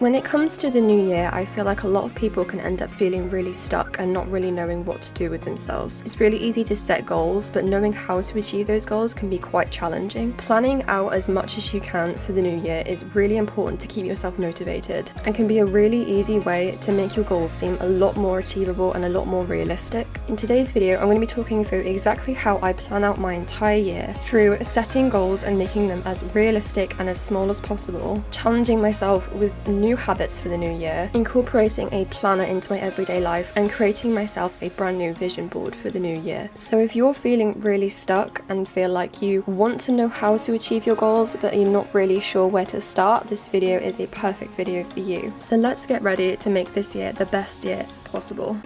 When it comes to the new year, I feel like a lot of people can end up feeling really stuck and not really knowing what to do with themselves. It's really easy to set goals, but knowing how to achieve those goals can be quite challenging. Planning out as much as you can for the new year is really important to keep yourself motivated and can be a really easy way to make your goals seem a lot more achievable and a lot more realistic. In today's video, I'm going to be talking through exactly how I plan out my entire year through setting goals and making them as realistic and as small as possible, challenging myself with new habits for the new year, incorporating a planner into my everyday life, and creating myself a brand new vision board for the new year. So if you're feeling really stuck and feel like you want to know how to achieve your goals but you're not really sure where to start, this video is a perfect video for you. So let's get ready to make this year the best year possible.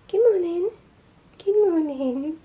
Good morning. Good morning.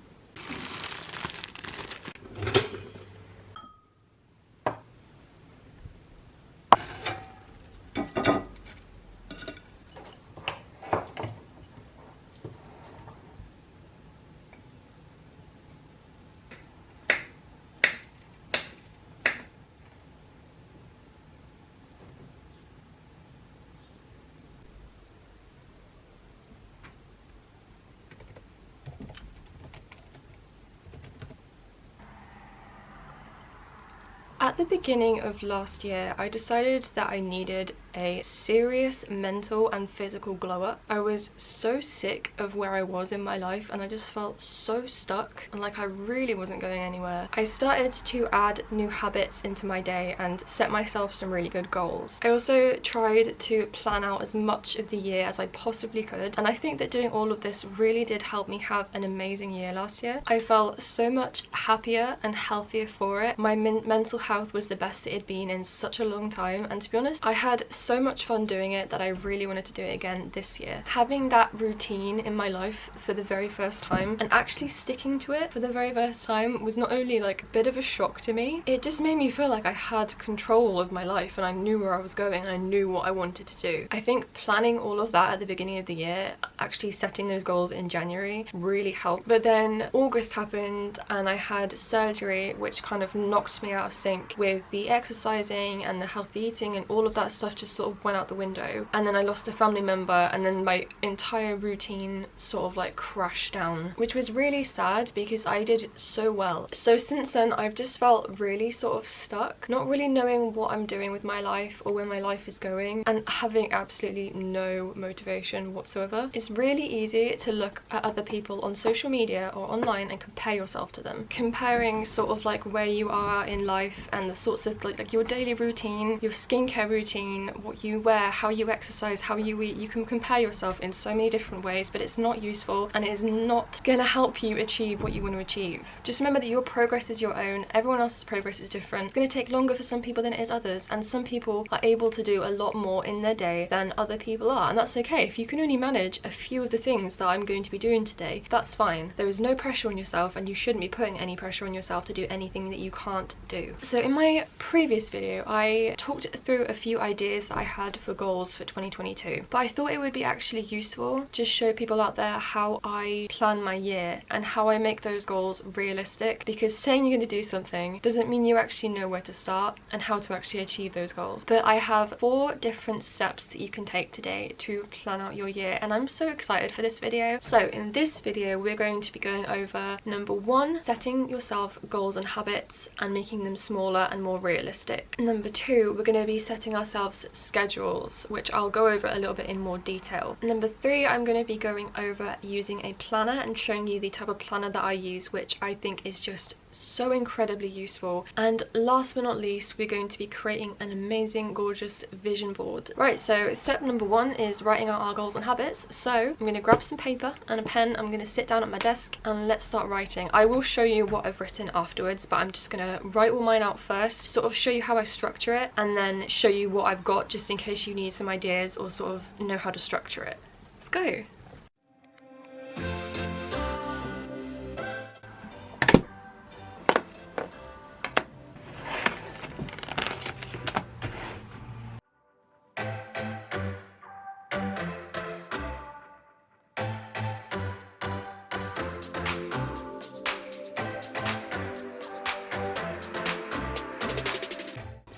At the beginning of last year, I decided that I needed a serious mental and physical glow up. I was so sick of where I was in my life and I just felt so stuck and like I really wasn't going anywhere. I started to add new habits into my day and set myself some really good goals. I also tried to plan out as much of the year as I possibly could, and I think that doing all of this really did help me have an amazing year last year. I felt so much happier and healthier for it. My mental health was the best it had been in such a long time, and to be honest, I had so much fun doing it that I really wanted to do it again this year. Having that routine in my life for the very first time and actually sticking to it for the very first time was not only like a bit of a shock to me, it just made me feel like I had control of my life and I knew where I was going and I knew what I wanted to do. I think planning all of that at the beginning of the year, actually setting those goals in January, really helped. But then August happened and I had surgery, which kind of knocked me out of sync with the exercising and the healthy eating, and all of that stuff just sort of went out the window. And then I lost a family member and then my entire routine sort of like crashed down, which was really sad because I did so well. So since then I've just felt really sort of stuck, not really knowing what I'm doing with my life or where my life is going, and having absolutely no motivation whatsoever. It's really easy to look at other people on social media or online and compare yourself to them, comparing sort of like where you are in life and the sorts of like your daily routine, your skincare routine, what you wear, how you exercise, how you eat. You can compare yourself in so many different ways, but it's not useful and it is not gonna help you achieve what you want to achieve. Just remember that your progress is your own. Everyone else's progress is different. It's gonna take longer for some people than it is others, and some people are able to do a lot more in their day than other people are, and that's okay. If you can only manage a few of the things that I'm going to be doing today, that's fine. There is no pressure on yourself and you shouldn't be putting any pressure on yourself to do anything that you can't do. So in my previous video I talked through a few ideas that I had for goals for 2022, but I thought it would be actually useful to show people out there how I plan my year and how I make those goals realistic, because saying you're going to do something doesn't mean you actually know where to start and how to actually achieve those goals. But I have 4 different steps that you can take today to plan out your year, and I'm so excited for this video. So in this video we're going to be going over number 1, setting yourself goals and habits and making them smaller and more realistic. Number 2, we're going to be setting ourselves schedules, which I'll go over a little bit in more detail. Number 3, I'm going to be going over using a planner and showing you the type of planner that I use, which I think is just so incredibly useful. And last but not least, we're going to be creating an amazing, gorgeous vision board. Right, so step number 1 is writing out our goals and habits. So I'm going to grab some paper and a pen. I'm going to sit down at my desk and let's start writing. I will show you what I've written afterwards, but I'm just going to write all mine out first, sort of show you how I structure it, and then show you what I've got just in case you need some ideas or sort of know how to structure it. Let's go.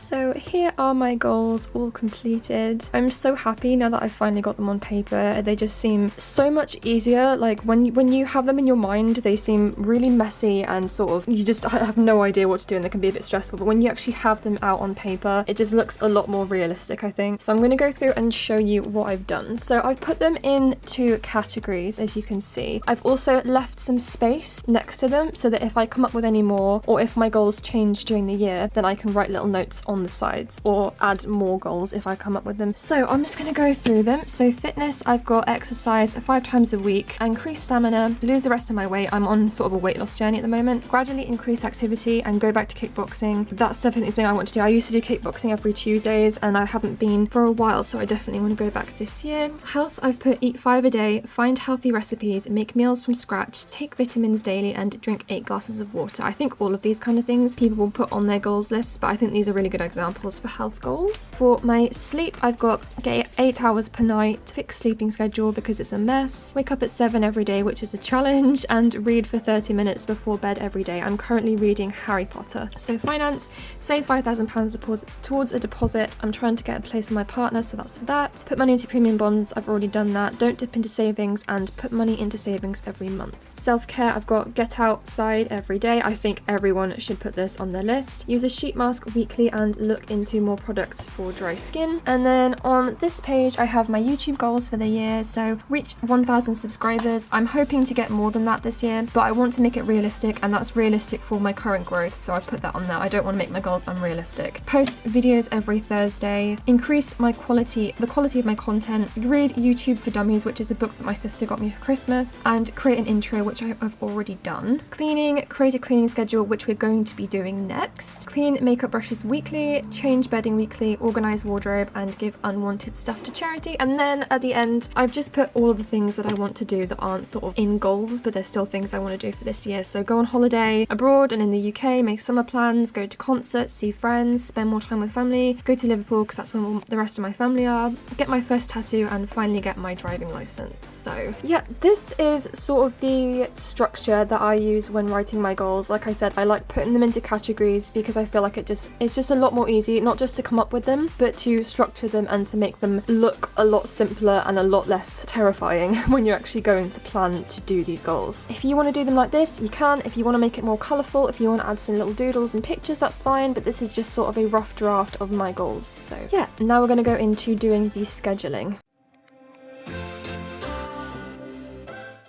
So here are my goals all completed. I'm so happy now that I've finally got them on paper. They just seem so much easier. Like when you have them in your mind, they seem really messy and sort of, you just have no idea what to do and they can be a bit stressful. But when you actually have them out on paper, it just looks a lot more realistic, I think. So I'm going to go through and show you what I've done. So I've put them into categories, as you can see. I've also left some space next to them so that if I come up with any more, or if my goals change during the year, then I can write little notes on the sides or add more goals if I come up with them. So I'm just going to go through them. So fitness, I've got exercise 5 times a week, increase stamina, lose the rest of my weight. I'm on sort of a weight loss journey at the moment. Gradually increase activity and go back to kickboxing. That's definitely the thing I want to do. I used to do kickboxing every Tuesdays and I haven't been for a while, so I definitely want to go back this year. Health, I've put eat 5 a day, find healthy recipes, make meals from scratch, take vitamins daily and drink 8 glasses of water. I think all of these kind of things people will put on their goals lists, but I think these are really good examples for health goals. For my sleep, I've got get 8 hours per night, fixed sleeping schedule because it's a mess, wake up at 7 every day, which is a challenge, and read for 30 minutes before bed every day. I'm currently reading Harry Potter. So finance, save £5,000 towards a deposit. I'm trying to get a place for my partner, so that's for that. Put money into premium bonds, I've already done that. Don't dip into savings and put money into savings every month. Self-care, I've got get outside every day. I think everyone should put this on their list. Use a sheet mask weekly and look into more products for dry skin. And then on this page I have my YouTube goals for the year. So reach 1,000 subscribers. I'm hoping to get more than that this year, but I want to make it realistic, and that's realistic for my current growth, so I put that on there. I don't want to make my goals unrealistic. Post videos every Thursday. Increase the quality of my content. Read YouTube for Dummies, which is a book that my sister got me for Christmas, and create an intro, which I've already done. Cleaning, create a cleaning schedule, which we're going to be doing next. Clean makeup brushes weekly, change bedding weekly, organize wardrobe, and give unwanted stuff to charity. And then at the end, I've just put all of the things that I want to do that aren't sort of in goals, but there's still things I want to do for this year. So go on holiday abroad and in the UK, make summer plans, go to concerts, see friends, spend more time with family, go to Liverpool because that's where all the rest of my family are, get my first tattoo, and finally get my driving license. So yeah, this is sort of the structure that I use when writing my goals. Like I said, I like putting them into categories because I feel like it's just a lot more easy, not just to come up with them, but to structure them and to make them look a lot simpler and a lot less terrifying when you're actually going to plan to do these goals. If you want to do them like this, you can. If you want to make it more colourful, if you want to add some little doodles and pictures, that's fine, but this is just sort of a rough draft of my goals. So yeah, now we're going to go into doing the scheduling.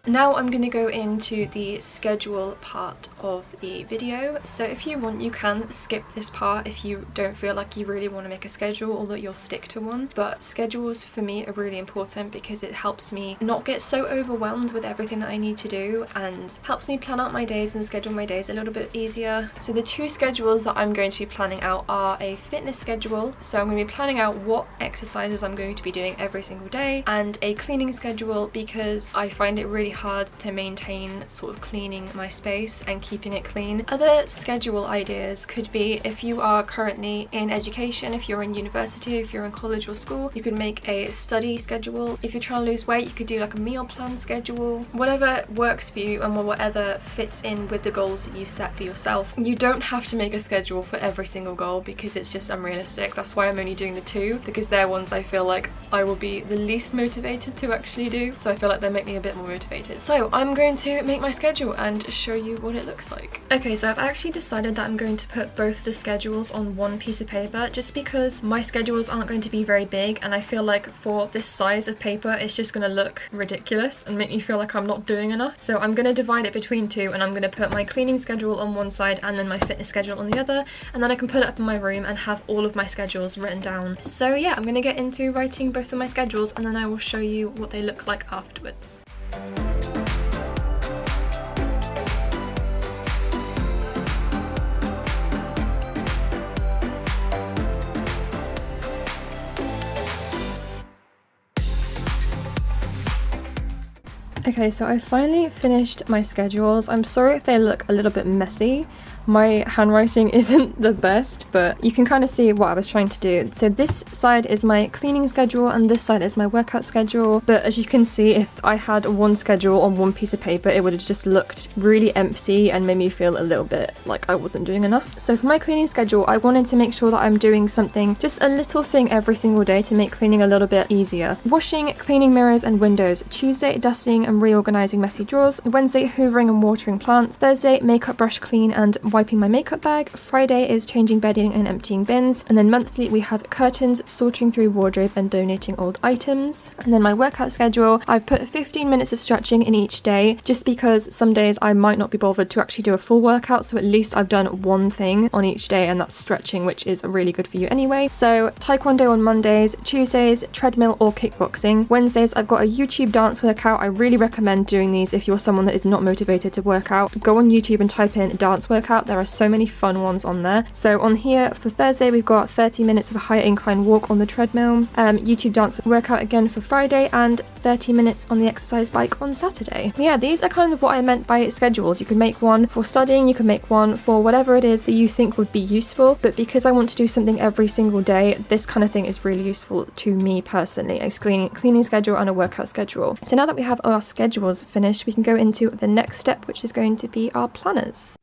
Now I'm going to go into the schedule part of the video. So if you want, you can skip this part if you don't feel like you really want to make a schedule or that you'll stick to one. But schedules for me are really important because it helps me not get so overwhelmed with everything that I need to do and helps me plan out my days and schedule my days a little bit easier. So the 2 schedules that I'm going to be planning out are a fitness schedule. So I'm going to be planning out what exercises I'm going to be doing every single day, and a cleaning schedule because I find it really hard to maintain sort of cleaning my space and keeping it clean. Other schedule ideas could be if you are currently in education, if you're in university, if you're in college or school, you could make a study schedule. If you're trying to lose weight, you could do like a meal plan schedule. Whatever works for you and whatever fits in with the goals that you set for yourself. You don't have to make a schedule for every single goal because it's just unrealistic. That's why I'm only doing the 2, because they're ones I feel like I will be the least motivated to actually do, so I feel like they make me a bit more motivated excited. So I'm going to make my schedule and show you what it looks like. Okay, so I've actually decided that I'm going to put both the schedules on one piece of paper just because my schedules aren't going to be very big, and I feel like for this size of paper it's just going to look ridiculous and make me feel like I'm not doing enough. So I'm going to divide it between two, and I'm going to put my cleaning schedule on one side and then my fitness schedule on the other, and then I can put it up in my room and have all of my schedules written down. So yeah, I'm going to get into writing both of my schedules and then I will show you what they look like afterwards. Okay, so I finally finished my schedules. I'm sorry if they look a little bit messy. My handwriting isn't the best, but you can kind of see what I was trying to do. So this side is my cleaning schedule and this side is my workout schedule. But as you can see, if I had one schedule on one piece of paper, it would have just looked really empty and made me feel a little bit like I wasn't doing enough. So for my cleaning schedule, I wanted to make sure that I'm doing something, just a little thing every single day to make cleaning a little bit easier. Washing, cleaning mirrors and windows. Tuesday, dusting and reorganizing messy drawers. Wednesday, hoovering and watering plants. Thursday, makeup brush clean and wiping my makeup bag. Friday is changing bedding and emptying bins. And then monthly we have curtains, sorting through wardrobe and donating old items. And then my workout schedule, I've put 15 minutes of stretching in each day just because some days I might not be bothered to actually do a full workout, so at least I've done one thing on each day, and that's stretching, which is really good for you anyway. So taekwondo on Mondays, Tuesdays treadmill or kickboxing. Wednesdays I've got a YouTube dance workout. I really recommend doing these if you're someone that is not motivated to work out. Go on YouTube and type in dance workout. There are so many fun ones on there. So on here for Thursday we've got 30 minutes of a higher incline walk on the treadmill, YouTube dance workout again for Friday, and 30 minutes on the exercise bike on Saturday. Yeah, these are kind of what I meant by schedules. You can make one for studying, you can make one for whatever it is that you think would be useful, but because I want to do something every single day, this kind of thing is really useful to me personally, a cleaning schedule and a workout schedule. So now that we have our schedules finished, we can go into the next step, which is going to be our planners.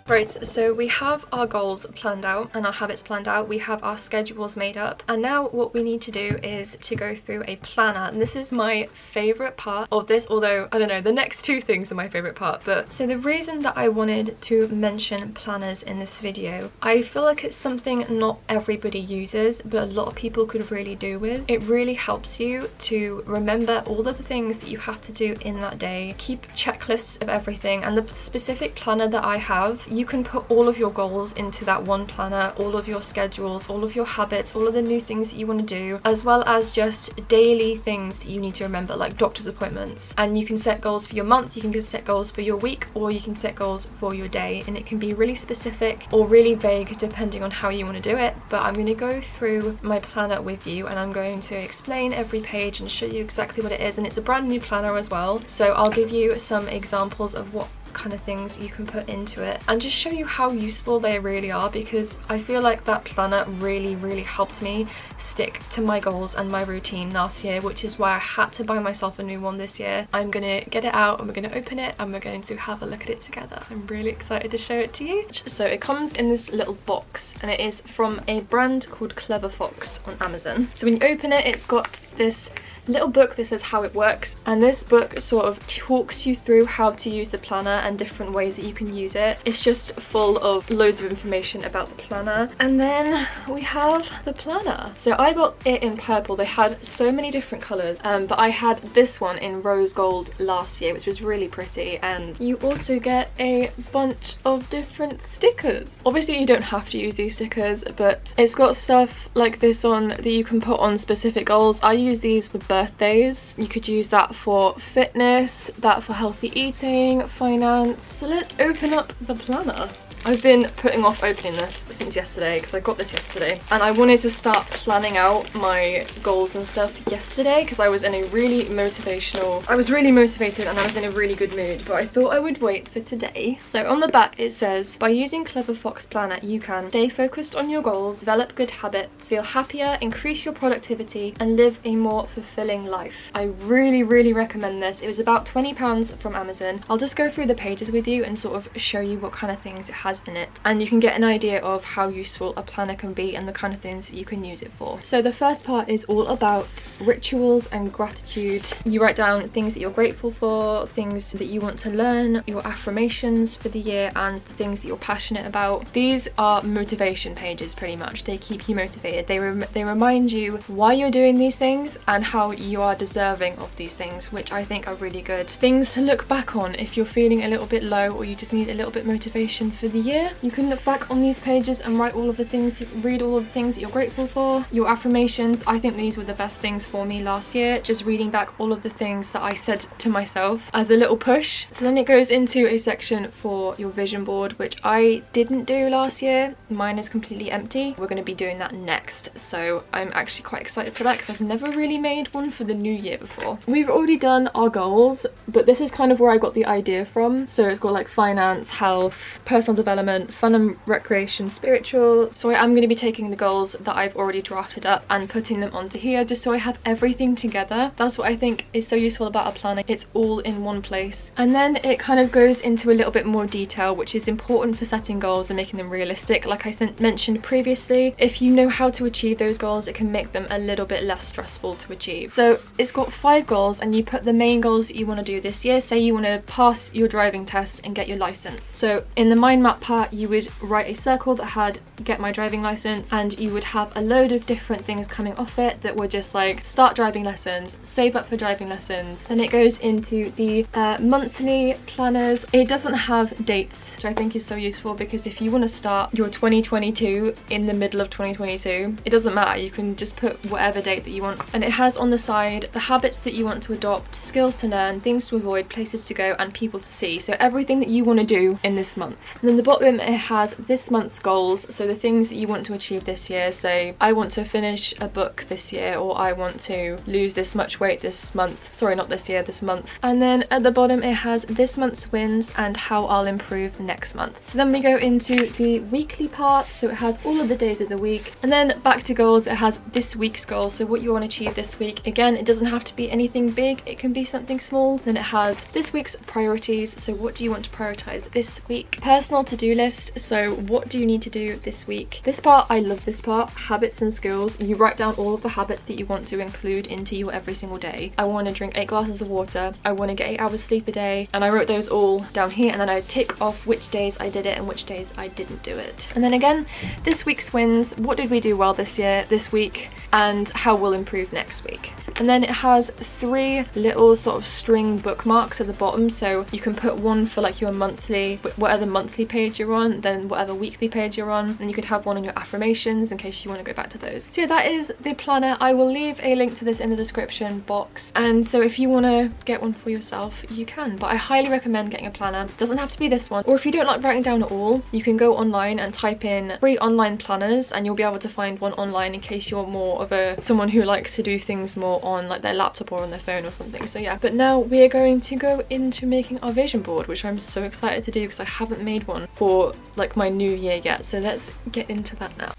Right, so we have our goals planned out and our habits planned out, we have our schedules made up, and now what we need to do is to go through a planner. And this is my favourite part of this, although I don't know, the next two things are my favourite part. But so the reason that I wanted to mention planners in this video, I feel like it's something not everybody uses but a lot of people could really do with. It really helps you to remember all of the things that you have to do in that day, keep checklists of everything, and the specific planner that I have, you can put all of your goals into that one planner, all of your schedules, all of your habits, all of the new things that you want to do, as well as just daily things that you need to remember, like doctor's appointments. And you can set goals for your month, you can set goals for your week, or you can set goals for your day, and it can be really specific or really vague depending on how you want to do it. But I'm going to go through my planner with you and I'm going to explain every page and show you exactly what it is, and it's a brand new planner as well, so I'll give you some examples of what kind of things you can put into it and just show you how useful they really are, because I feel like that planner really helped me stick to my goals and my routine last year, which is why I had to buy myself a new one this year. I'm gonna get it out and we're gonna open it and we're going to have a look at it together. I'm really excited to show it to you. So it comes in this little box and it is from a brand called Clever Fox on Amazon. So when you open it, it's got this little book that says how it works, and this book sort of talks you through how to use the planner and different ways that you can use it. It's just full of loads of information about the planner. And then we have the planner. So I got it in purple. They had so many different colours, but I had this one in rose gold last year, which was really pretty. And you also get a bunch of different stickers. Obviously you don't have to use these stickers, but it's got stuff like this on that you can put on specific goals. I use these for birthdays. You could use that for fitness, that for healthy eating, finance. So let's open up the planner. I've been putting off opening this since yesterday because I got this yesterday, and I wanted to start planning out my goals and stuff yesterday because I was in a really I was really motivated and I was in a really good mood, but I thought I would wait for today. So on the back it says, by using Clever Fox Planner you can stay focused on your goals, develop good habits, feel happier, increase your productivity and live a more fulfilling life. I really recommend this. It was about £20 from Amazon. I'll just go through the pages with you and sort of show you what kind of things it has has in it, and you can get an idea of how useful a planner can be and the kind of things that you can use it for. So the first part is all about rituals and gratitude. You write down things that you're grateful for, things that you want to learn, your affirmations for the year, and the things that you're passionate about. These are motivation pages pretty much. They keep you motivated. They remind you why you're doing these things and how you are deserving of these things, which I think are really good things to look back on if you're feeling a little bit low or you just need a little bit motivation for the year. You can look back on these pages and write all of the things, read all of the things that you're grateful for. Your affirmations, I think these were the best things for me last year, just reading back all of the things that I said to myself as a little push. So then it goes into a section for your vision board, which I didn't do last year. Mine is completely empty. We're going to be doing that next, so I'm actually quite excited for that because I've never really made one for the new year before. We've already done our goals, but this is kind of where I got the idea from. So it's got like finance, health, personal development, fun and recreation, spiritual. So I am going to be taking the goals that I've already drafted up and putting them onto here just so I have everything together. That's what I think is so useful about a planner. It's all in one place. And then it kind of goes into a little bit more detail, which is important for setting goals and making them realistic. Like I mentioned previously, if you know how to achieve those goals, it can make them a little bit less stressful to achieve. So it's got 5 goals, and you put the main goals that you want to do this year. Say you want to pass your driving test and get your license. So in the mind map part, you would write a circle that had get my driving license, and you would have a load of different things coming off it that were just like start driving lessons, save up for driving lessons. Then it goes into the monthly planners. It doesn't have dates, which I think is so useful, because if you want to start your 2022 in the middle of 2022, it doesn't matter, you can just put whatever date that you want. And it has on the side the habits that you want to adopt, skills to learn, things to avoid, places to go, and people to see. So everything that you want to do in this month. And then the bottom, it has this month's goals, so the things that you want to achieve this year. Say I want to finish a book this year, or I want to lose this much weight this month. Sorry, not this year, this month. And then at the bottom it has this month's wins and how I'll improve next month. So then we go into the weekly part, so it has all of the days of the week. And then back to goals, it has this week's goals, so what you want to achieve this week. Again, it doesn't have to be anything big, it can be something small. Then it has this week's priorities, so what do you want to prioritize this week. Personal to-do list, so what do you need to do this week. This part, I love this part, habits and skills. You write down all of the habits that you want to include into your every single day. I want to drink 8 glasses of water, I want to get 8 hours sleep a day, and I wrote those all down here, and then I tick off which days I did it and which days I didn't do it. And then again, this week's wins, what did we do well this week, and how we'll improve next week. And then it has 3 little sort of string bookmarks at the bottom, so you can put one for like your monthly, whatever monthly page you're on, then whatever weekly page you're on, and you could have one on your affirmations in case you want to go back to those. So yeah, that is the planner. I will leave a link to this in the description box, and so if you want to get one for yourself, you can, but I highly recommend getting a planner. It doesn't have to be this one, or if you don't like writing down at all, you can go online and type in free online planners, and you'll be able to find one online in case you're more of someone who likes to do things more on like their laptop or on their phone or something. So yeah, but now we are going to go into making our vision board, which I'm so excited to do because I haven't made one for like my new year yet. So let's get into that now.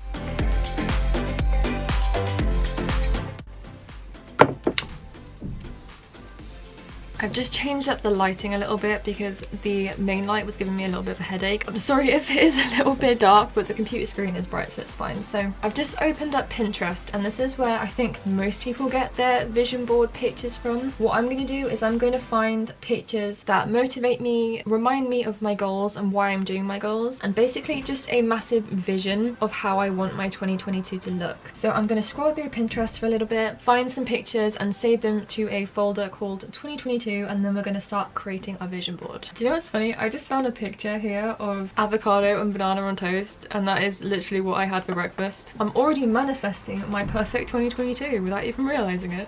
I've just changed up the lighting a little bit because the main light was giving me a little bit of a headache. I'm sorry if it is a little bit dark, but the computer screen is bright, so it's fine. So I've just opened up Pinterest, and this is where I think most people get their vision board pictures from. What I'm going to do is I'm going to find pictures that motivate me, remind me of my goals and why I'm doing my goals, and basically just a massive vision of how I want my 2022 to look. So I'm going to scroll through Pinterest for a little bit, find some pictures and save them to a folder called 2022, and then we're going to start creating our vision board. Do you know what's funny? I just found a picture here of avocado and banana on toast, and that is literally what I had for breakfast. I'm already manifesting my perfect 2022 without even realizing it.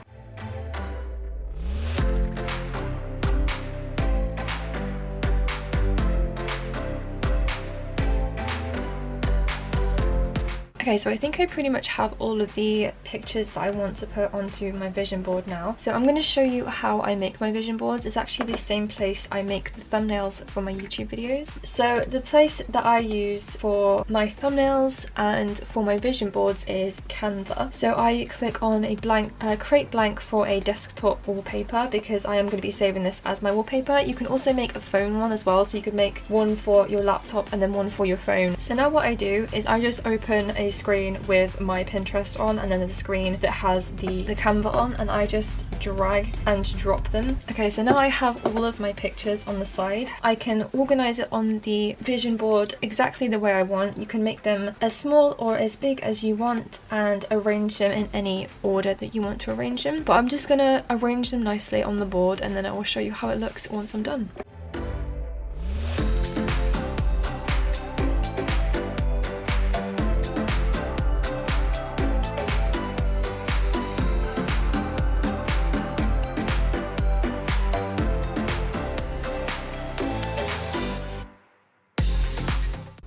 Okay, so I think I pretty much have all of the pictures that I want to put onto my vision board now. So I'm going to show you how I make my vision boards. It's actually the same place I make the thumbnails for my YouTube videos. So the place that I use for my thumbnails and for my vision boards is Canva. So I click on a blank, create blank for a desktop wallpaper because I am going to be saving this as my wallpaper. You can also make a phone one as well, so you could make one for your laptop and then one for your phone. So now what I do is I just open a screen with my Pinterest on and then the screen that has the Canva on, and I just drag and drop them. Okay, so now I have all of my pictures on the side. I can organize it on the vision board exactly the way I want. You can make them as small or as big as you want and arrange them in any order that you want to arrange them, but I'm just gonna arrange them nicely on the board and then I will show you how it looks once I'm done.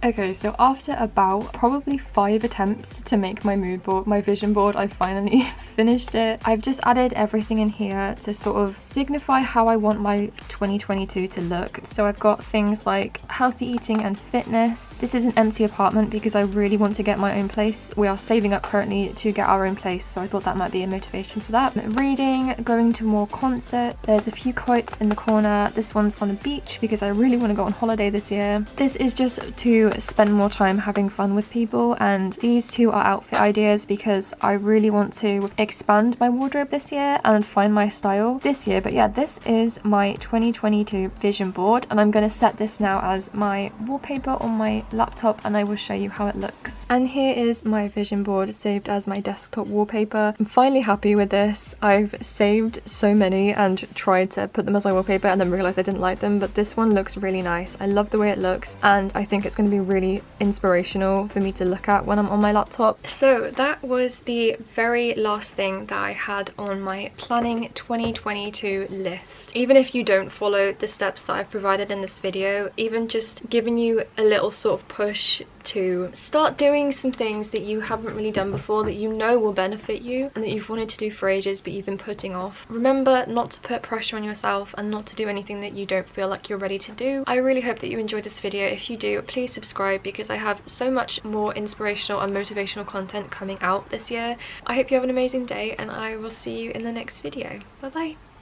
Okay, so after about probably 5 attempts to make my mood board, my vision board, I finally finished it. I've just added everything in here to sort of signify how I want my 2022 to look. So I've got things like healthy eating and fitness. This is an empty apartment because I really want to get my own place. We are saving up currently to get our own place, so I thought that might be a motivation for that. Reading, going to more concert. There's a few quotes in the corner. This one's on a beach because I really want to go on holiday this year. This is just to spend more time having fun with people, and these two are outfit ideas because I really want to expand my wardrobe this year and find my style this year. But yeah, this is my 2022 vision board and I'm going to set this now as my wallpaper on my laptop and I will show you how it looks. And here is my vision board saved as my desktop wallpaper. I'm finally happy with this. I've saved so many and tried to put them as my wallpaper and then realized I didn't like them, but this one looks really nice. I love the way it looks and I think it's going to be really inspirational for me to look at when I'm on my laptop. So that was the very last thing that I had on my planning 2022 list. Even if you don't follow the steps that I've provided in this video, even just giving you a little sort of push to start doing some things that you haven't really done before that you know will benefit you and that you've wanted to do for ages but you've been putting off. Remember not to put pressure on yourself and not to do anything that you don't feel like you're ready to do. I really hope that you enjoyed this video. If you do, please subscribe because I have so much more inspirational and motivational content coming out this year. I hope you have an amazing day and I will see you in the next video. Bye bye.